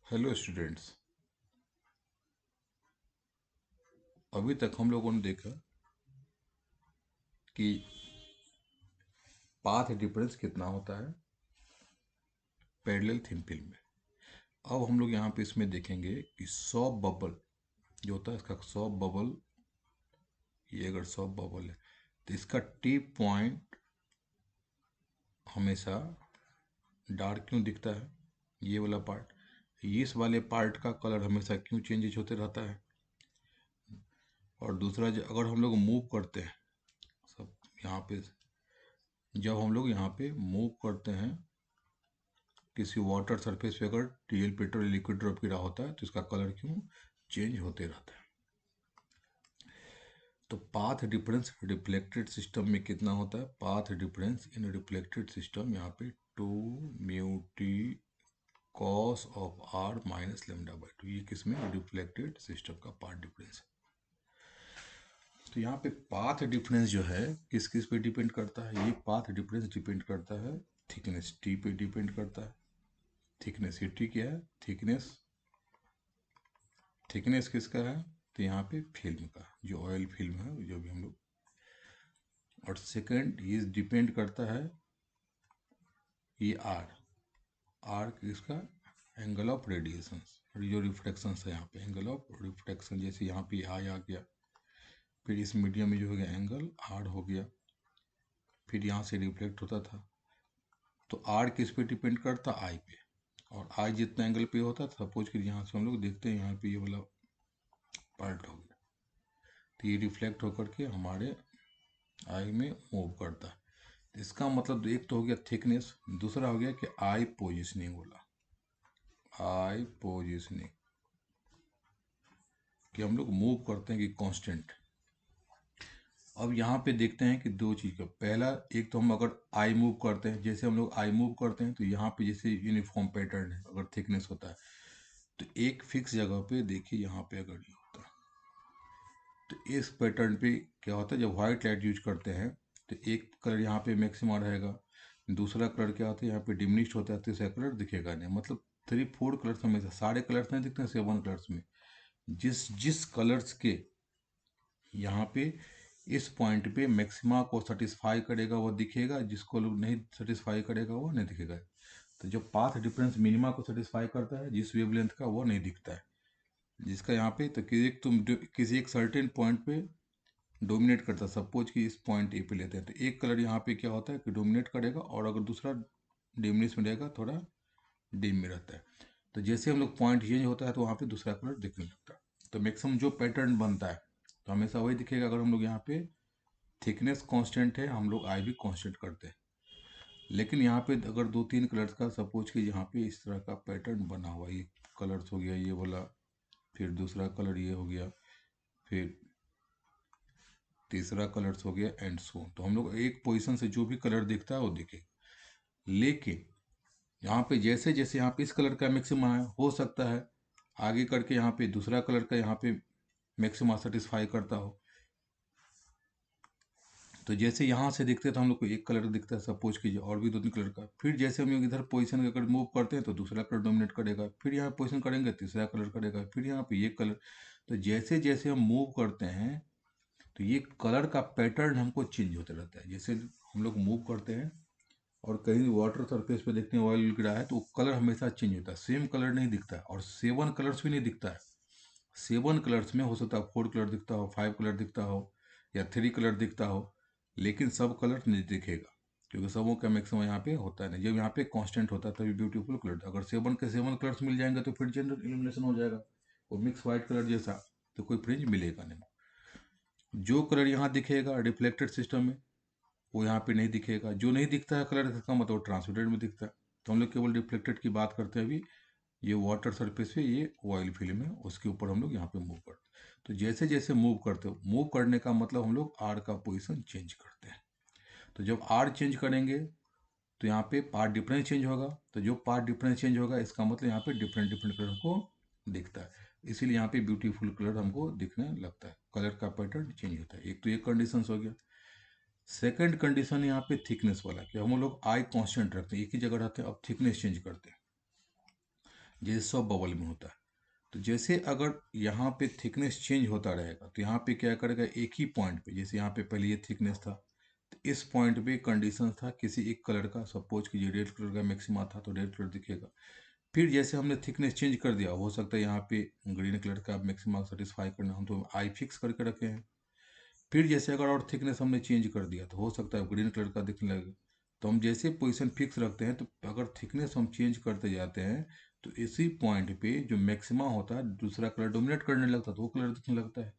Hello students. अभी तक हम लोगों ने देखा कि पाथ डिफरेंस कितना होता है पैरेलल थिन फिल्म में। अब हम लोग यहाँ पे इसमें देखेंगे कि सॉफ्ट बबल जो होता है, इसका सॉफ्ट बबल, ये अगर सॉफ्ट बबल है तो इसका टिप पॉइंट हमेशा डार्क क्यों दिखता है, ये वाला पार्ट। इस वाले पार्ट का कलर हमेशा क्यों चेंजेस होते रहता है। और दूसरा, अगर हम लोग मूव करते हैं, सब यहाँ पे, जब हम लोग यहाँ पे मूव करते हैं किसी वाटर सरफेस पे, अगर टीएल पेट्रोल लिक्विड ड्रॉप गिरा होता है तो इसका कलर क्यों चेंज होते रहता है। तो पाथ डिफरेंस रिफ्लेक्टेड सिस्टम में कितना होता है? Path difference in reflected system यहाँ पे 2 μ t cos of r minus lambda by 2। ये किसमें? रिफ्लेक्टेड सिस्टम का पाथ डिफरेंस है। तो यहाँ पे पाथ डिफरेंस जो है किस किस पे डिपेंड करता है? ये पाथ डिफरेंस डिपेंड करता है थिकनेस टी पे डिपेंड करता है। थिकनेस, ये टी क्या है? थिकनेस। थिकनेस किसका है? तो यहाँ पे फिल्म का, जो ऑयल फिल्म है, जो भी हम लोग। और सेकंड, ये डिपेंड करता है ये आर। आर किसका? एंगल ऑफ रेडिएशन, जो रिफ्लेक्शन है यहाँ पे, एंगल ऑफ रिफ्लेक्शन। जैसे यहाँ पे आई आ गया, फिर इस मीडियम में जो हो गया एंगल आर हो गया, फिर यहाँ से रिफ्लेक्ट होता था। तो आर किस पे डिपेंड करता? आई पे। और आई जितना एंगल पे होता था, सपोज कि यहाँ से हम लोग देखते हैं यहाँ पे ये वाला पार्ट हो गया, तो ये रिफ्लेक्ट होकर के हमारे आई में मूव करता है। इसका मतलब एक तो हो गया थिकनेस, दूसरा हो गया कि आई पोजिशनिंग बोला, आई पोजिशनिंग, कि हम लोग मूव करते हैं कि कांस्टेंट। अब यहाँ पे देखते हैं कि दो चीज़ का, पहला, एक तो हम अगर आई मूव करते हैं, जैसे हम लोग आई मूव करते हैं तो यहाँ पे जैसे यूनिफॉर्म पैटर्न है, अगर थिकनेस होता है तो एक फिक्स जगह पे देखिए, यहाँ पे अगर ये होता है तो इस पैटर्न पे क्या होता है, जब व्हाइट लाइट यूज करते हैं तो एक कलर यहाँ पे मैक्सिमम रहेगा, दूसरा कलर क्या होता है यहाँ पे डिमिनिश्ड होता है, तीसरा कलर दिखेगा नहीं। मतलब 3-4 कलर्स हमेशा, सारे कलर्स नहीं दिखते हैं 7 कलर्स में। जिस जिस कलर्स के यहाँ पे इस पॉइंट पे मैक्सिमा को सेटिस्फाई करेगा वो दिखेगा, जिसको लोग नहीं सेटिस्फाई करेगा वो नहीं दिखेगा। तो जो पाथ डिफरेंस मिनिमा को सेटिस्फाई करता है जिस वेवलेंथ का, वो नहीं दिखता है जिसका यहाँ पे। तो किसी एक सर्टेन पॉइंट पे डोमिनेट करता है। सपोज कि इस पॉइंट ए पे लेते हैं तो एक कलर यहाँ पे क्या होता है कि डोमिनेट करेगा, और अगर दूसरा डिमनिश में रहेगा, थोड़ा डिम में रहता है। तो जैसे हम लोग पॉइंट चेंज होता है तो वहाँ पे दूसरा कलर दिखने लगता है। तो मैक्सिमम जो पैटर्न बनता है तो हमेशा वही दिखेगा। अगर हम लोग यहाँ पे थिकनेस कांस्टेंट है, हम लोग आई भी कांस्टेंट करते हैं। लेकिन यहाँ पे अगर 2-3 कलर्स का, सपोज कि यहाँ पे इस तरह का पैटर्न बना हुआ, ये कलर्स हो गया ये वाला, फिर दूसरा कलर ये हो गया, फिर तीसरा कलर्स हो गया, एंड सो। तो हम लोग एक पोजीशन से जो भी कलर दिखता है वो दिखे। लेकिन यहाँ पे जैसे जैसे यहाँ पे इस कलर का मैक्सिमा है, हो सकता है आगे करके यहाँ पे दूसरा कलर का यहाँ पे मैक्सिमा सेटिस्फाई करता हो। तो जैसे यहाँ से दिखते हैं तो हम लोग को एक कलर दिखता है, सपोज कीजिए, और भी 2-3 कलर का। फिर जैसे हम लोग इधर पोजीशन अगर मूव करते हैं तो दूसरा कलर डोमिनेट करेगा, फिर यहाँ पोजीशन करेंगे तीसरा कलर करेगा, फिर यहाँ पे ये कलर। तो जैसे जैसे हम मूव करते हैं तो ये कलर का पैटर्न हमको चेंज होते रहता है। जैसे हम लोग मूव करते हैं और कहीं वाटर सरफेस पे देखते हैं ऑयल गिरा है तो कलर हमेशा चेंज होता है, सेम कलर नहीं दिखता है। और 7 कलर्स भी नहीं दिखता है। 7 कलर्स में हो सकता है 4 कलर दिखता हो, 5 कलर दिखता हो, या 3 कलर दिखता हो, लेकिन सब कलर नहीं दिखेगा, क्योंकि सबों का मैक्सिमम यहाँ पे होता है नहीं। जब यहाँ पे कांस्टेंट होता है तभी ब्यूटीफुल कलर। अगर 7 के 7 कलर्स मिल जाएंगे तो फिर जनरल इल्यूमिनेशन हो जाएगा, वो मिक्स वाइट कलर जैसा, तो कोई फ्रिंज मिलेगा नहीं। जो कलर यहाँ दिखेगा रिफ्लेक्टेड सिस्टम में वो यहाँ पे नहीं दिखेगा। जो नहीं दिखता है कलर, इसका मतलब ट्रांसमिटेड में दिखता है। तो हम लोग केवल रिफ्लेक्टेड की बात करते हैं। अभी ये वाटर सरफेस पे ये ऑयल फिल्म है, उसके ऊपर हम लोग यहाँ पे मूव करते हैं। तो जैसे जैसे मूव करते हो, मूव करने का मतलब हम लोग आर का पोजीशन चेंज करते हैं। तो जब आर चेंज करेंगे तो यहाँ पे पार्ट डिफरेंस चेंज होगा। तो जो पार्ट डिफरेंस चेंज होगा इसका मतलब यहाँ पे डिफरेंट डिफरेंट कलर हमको दिखता है। इसीलिए यहाँ पे ब्यूटीफुल कलर हमको दिखने लगता है, कलर का पैटर्न चेंज होता है। एक तो ये कंडीशन हो गया। सेकंड कंडीशन यहाँ पे थिकनेस वाला, कि हम लोग आई कांस्टेंट रखते हैं, एक ही जगह रहते हैं, अब थिकनेस चेंज करते हैं। जैसे सब बबल में होता है। तो जैसे अगर यहाँ पे थिकनेस चेंज होता रहेगा तो यहाँ पे क्या करेगा, एक ही पॉइंट पे, जैसे यहाँ पे पहले ये थिकनेस था तो इस पॉइंट पे कंडीशन था किसी एक कलर का, सपोज कीजिए रेड कलर का मैक्सिमा था तो रेड कलर दिखेगा। फिर जैसे हमने थिकनेस चेंज कर दिया, हो सकता है यहाँ पे ग्रीन कलर का मैक्सिमा सेटिस्फाई करना, हम तो आई फिक्स करके रखे हैं। फिर जैसे अगर और थिकनेस हमने चेंज कर दिया तो हो सकता है ग्रीन कलर का दिखने लगे। तो हम जैसे पोजीशन फिक्स रखते हैं तो अगर थिकनेस हम चेंज करते जाते हैं तो इसी पॉइंट पे जो मैक्सिमा होता है दूसरा कलर डोमिनेट करने लगता है तो वो कलर दिखने लगता है।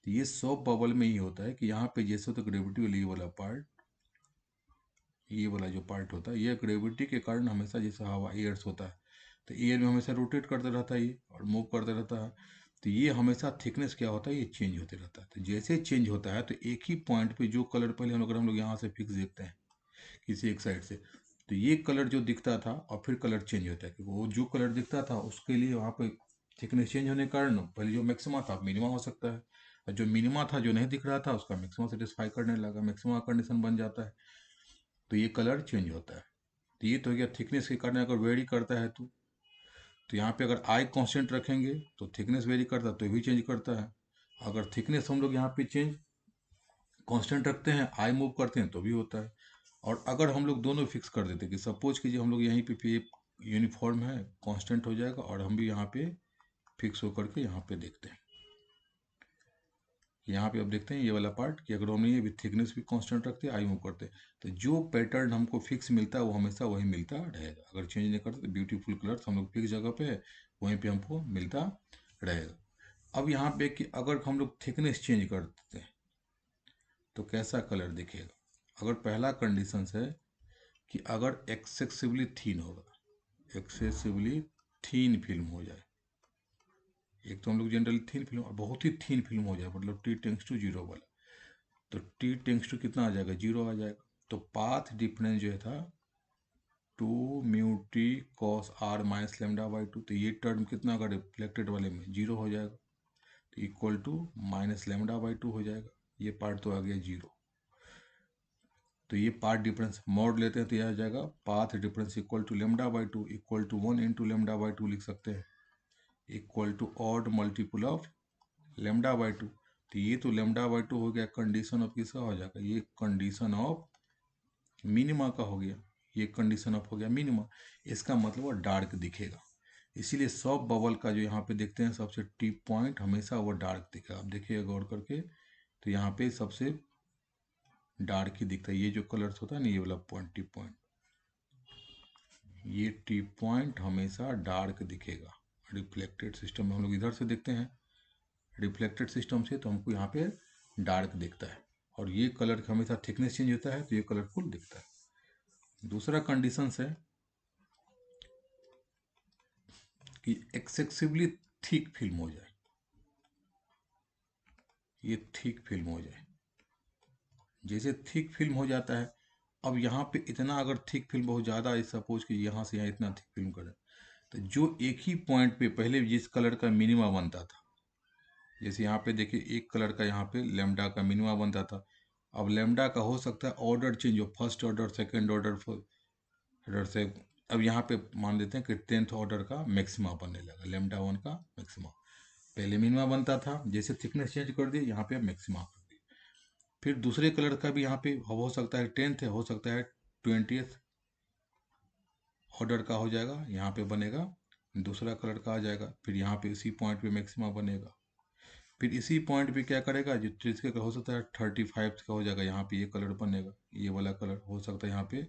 तो ये सॉफ्ट बबल में ही होता है कि यहाँ पे जैसे तो ग्रेविटी वाली ये वाला पार्ट, ये वाला जो पार्ट होता है ये ग्रेविटी के कारण हमेशा, जैसे हवा एयर्स होता है तो एयर में हमेशा रोटेट करता रहता है ये और मूव करता रहता है। तो ये हमेशा थिकनेस क्या होता है, ये चेंज होते रहता है। तो जैसे चेंज होता है तो एक ही पॉइंट पे जो कलर पहले हम लोग यहाँ से फिक्स देखते हैं किसी एक साइड से, तो ये कलर जो दिखता था और फिर कलर चेंज होता है, क्योंकि वो जो कलर दिखता था उसके लिए वहाँ पे थिकनेस चेंज होने के कारण पहले जो मैक्सिमा था मिनिमा हो सकता है, और जो मिनिमा था जो नहीं दिख रहा था उसका मैक्सिमा सेटिस्फाई करने लगा, मैक्सिमा कंडीशन बन जाता है तो ये कलर चेंज होता है। तो ये तो हो गया थिकनेस के कारण अगर वेरी करता है तो यहाँ पे अगर आई कांस्टेंट रखेंगे तो थिकनेस वेरी करता है तो भी चेंज करता है। अगर थिकनेस हम लोग यहाँ पे चेंज कांस्टेंट रखते हैं, आई मूव करते हैं तो भी होता है। और अगर हम लोग दोनों फिक्स कर देते कि सपोज कीजिए हम लोग यहीं पे यूनिफॉर्म है, कांस्टेंट हो जाएगा और हम भी यहाँ पे फिक्स होकर के यहाँ पे देखते हैं, यहाँ पे अब देखते हैं ये वाला पार्ट कि अगर हम ये भी थिकनेस भी कांस्टेंट रखते हैं, आई मूव करते हैं, तो जो पैटर्न हमको फिक्स मिलता है वो हमेशा वही मिलता रहेगा। अगर चेंज नहीं करते तो ब्यूटीफुल कलर्स हम लोग फिक्स जगह पे है वहीं पे हमको मिलता रहेगा। अब यहाँ पे कि अगर हम लोग थिकनेस चेंज कर देते हैं तो कैसा कलर दिखेगा। अगर पहला कंडीशन है कि अगर एक्सेसिवली थीन होगा, एक्सेसिवली थीन फिल्म हो जाए, एक तो हम लोग जनरली थीन फिल्म और बहुत ही थीन फिल्म हो जाए, मतलब टी टेंस टू जीरो वाला, तो टी टेंस टू कितना आ जाएगा, जीरो आ जाएगा। तो पाथ डिफरेंस जो है था 2 μ t cos r minus lambda by two, तो ये टर्म कितना अगर रिफ्लेक्टेड वाले में जीरो हो जाएगा तो equal to minus lambda by two हो जाएगा, ये पार्ट तो आ गया जीरो। तो ये पाथ डिफरेंस मॉड लेते हैं तो यह आ जाएगा path difference equal to lambda by two equal to 1 × lambda by two लिख सकते हैं, equal to odd multiple of lambda by two. तो ये तो लेमडा बाई टू हो गया, कंडीशन ऑफ किसका हो जाएगा, ये कंडीशन ऑफ मिनिमा का हो गया, ये कंडीशन ऑफ हो गया मिनिमा। इसका मतलब वो डार्क दिखेगा, इसीलिए सॉफ्ट बबल का जो यहाँ पे देखते हैं सबसे टिप पॉइंट हमेशा वो डार्क दिखेगा। आप देखिए गौर करके तो यहाँ पे सबसे डार्क ही दिखता है, ये जो कलर्स होता है ना ये वाला पॉइंट टिप पॉइंट, ये टिप पॉइंट हमेशा डार्क दिखेगा। रिफ्लेक्टेड सिस्टम में हम लोग इधर से देखते हैं रिफ्लेक्टेड सिस्टम से तो हमको यहाँ पे डार्क दिखता है, और ये कलर हमेशा थिकनेस चेंज होता है तो ये कलरफुल दिखता है। दूसरा कंडीशन है कि एक्सेसिवली थिक फिल्म हो जाए, ये थिक फिल्म हो जाए, जैसे थिक फिल्म हो जाता है। अब यहाँ पे इतना अगर थिक फिल्म बहुत ज़्यादा है, सपोज कि यहाँ से यहाँ इतना थिक फिल्म करें तो जो एक ही पॉइंट पे पहले जिस कलर का मिनिमा बनता था, जैसे यहाँ पे देखिए एक कलर का यहाँ पे लेमडा का मिनिमा बनता था, अब लेमडा का हो सकता है ऑर्डर चेंज हो, फर्स्ट ऑर्डर सेकेंड ऑर्डर से अब यहाँ पे मान लेते हैं कि 10th ऑर्डर का मैक्सिमा बनने लगा, लेमडा वन का मैक्सिमा। पहले मिनिमा बनता था, जैसे थिकनेस चेंज कर दिए यहाँ पे मैक्सिमा कर दिए। फिर दूसरे कलर का भी यहाँ पे हो सकता है 10th है, हो सकता है 20th ऑर्डर का हो जाएगा, यहाँ पे बनेगा दूसरा कलर का आ जाएगा, फिर यहाँ पे इसी पॉइंट पे मैक्सिमा बनेगा। फिर इसी पॉइंट पे क्या करेगा, जो जिसके का हो सकता है 35th का हो जाएगा, यहाँ पे ये कलर बनेगा, ये वाला कलर हो सकता है यहाँ पे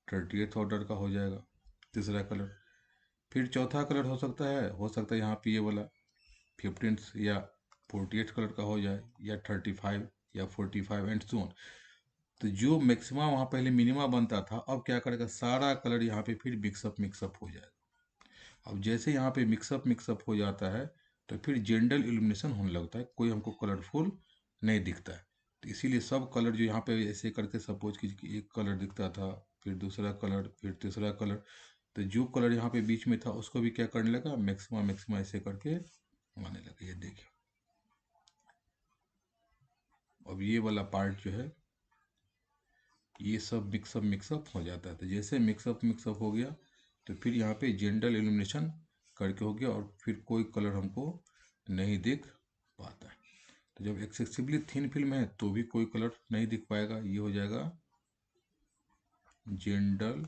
30th ऑर्डर का हो जाएगा तीसरा कलर। फिर चौथा कलर हो सकता है यहाँ पे ये वाला 15th या 40th कलर का हो जाए, या 35 या 45 एंड सो ऑन। तो जो मैक्सिमा वहाँ पहले मिनिमा बनता था अब क्या करेगा, सारा कलर यहाँ पे फिर मिक्सअप हो जाएगा। अब जैसे यहाँ पे मिक्सअप हो जाता है तो फिर जनरल इल्यूमिनेशन होने लगता है, कोई हमको कलरफुल नहीं दिखता है। तो इसीलिए सब कलर जो यहाँ पे ऐसे करके सपोज कीजिए कि एक कलर दिखता था, फिर दूसरा कलर, फिर तीसरा कलर, तो जो कलर यहाँ पे बीच में था उसको भी क्या करने लगा, मैक्सिमा मैक्सिमा ऐसे करके आने लगा। ये देखिए अब ये वाला पार्ट जो है ये सब मिक्सअप हो जाता है। तो जैसे मिक्सअप हो गया तो फिर यहाँ पे जनरल इल्यूमिनेशन करके हो गया और फिर कोई कलर हमको नहीं दिख पाता है। तो जब एक्सेसिवली थिन फिल्म है तो भी कोई कलर नहीं दिख पाएगा, ये हो जाएगा जनरल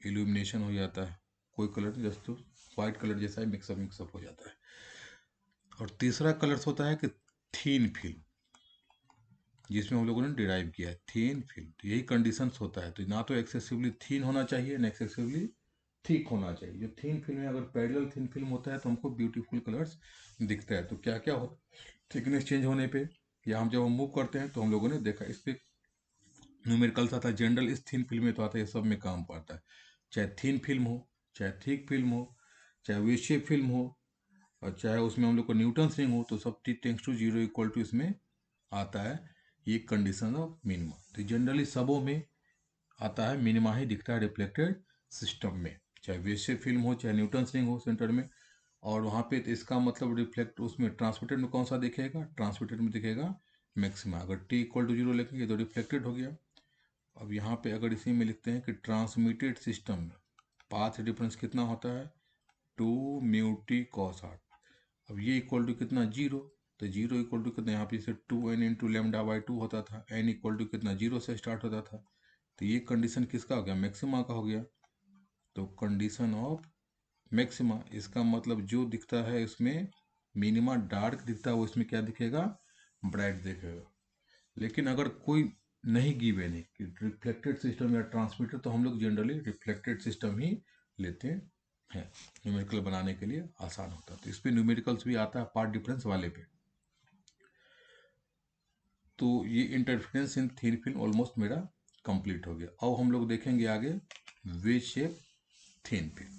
इल्यूमिनेशन हो जाता है, कोई कलर जस्ट वाइट कलर जैसा ही मिक्सअप हो जाता है। और तीसरा कलर्स होता है कि थीन फिल्म, जिसमें हम लोगों ने डिराइव किया है थीन फिल्म। तो यही कंडीशंस होता है, तो ना तो एक्सेसिवली थीन होना चाहिए ना एक्सेसिवली थिक होना चाहिए। जो थीन फिल्म है, अगर पैरेलल थीन फिल्म होता है तो हमको ब्यूटीफुल कलर्स दिखता है। तो क्या क्या हो, थिकनेस चेंज होने पे या हम जब हम मूव करते हैं तो हम लोगों ने देखा इस पर न्यूमेरिकल्स आता है। जनरल इस थीन फिल्म में तो आता है, ये सब में काम पड़ता है, चाहे थीन फिल्म हो, चाहे थिक फिल्म हो, चाहे वे शेप फिल्म हो, और चाहे उसमें हम लोग को न्यूटन्स रिंग हो, तो सब t tends to zero equal to इसमें आता है ये कंडीशन ऑफ मिनिमा। तो जनरली सबों में आता है, मिनिमा ही दिखता है रिफ्लेक्टेड सिस्टम में, चाहे वे शेप फिल्म हो, चाहे न्यूटन्स रिंग हो सेंटर में। और वहाँ पे तो इसका मतलब रिफ्लेक्ट उसमें ट्रांसमिटेड में कौन सा दिखेगा, ट्रांसमिटेड में दिखेगा मैक्सिमा। अगर टी इक्वल टू जीरो लिखेंगे तो रिफ्लेक्टेड हो गया। अब यहाँ पे अगर इसी में लिखते हैं कि ट्रांसमिटेड सिस्टम में पाथ डिफरेंस कितना होता है, 2 म्यू टी कॉस आर। अब ये इक्वल टू कितना, जीरो। तो जीरो इक्वल टू कितना, यहाँ पे से 2n इंटू लेमडा बाई 2 होता था, n इक्वल टू कितना, जीरो से स्टार्ट होता था। तो ये कंडीशन किसका हो गया, मैक्सिमा का हो गया। तो कंडीशन ऑफ मैक्सिमा, इसका मतलब जो दिखता है इसमें मिनिमा डार्क दिखता है वो इसमें क्या दिखेगा, ब्राइट दिखेगा। लेकिन अगर कोई नहीं गिवन है कि रिफ्लेक्टेड सिस्टम या ट्रांसमिटर, तो हम लोग जनरली रिफ्लेक्टेड सिस्टम ही लेते हैं, न्यूमेरिकल बनाने के लिए आसान होता है। तो इस पर न्यूमेरिकल्स भी आता है पार्ट डिफरेंस वाले पे। तो ये इंटरफेरेंस इन थिन फिल्म ऑलमोस्ट मेरा कंप्लीट हो गया। अब हम लोग देखेंगे आगे वे शेप थिन फिल्म।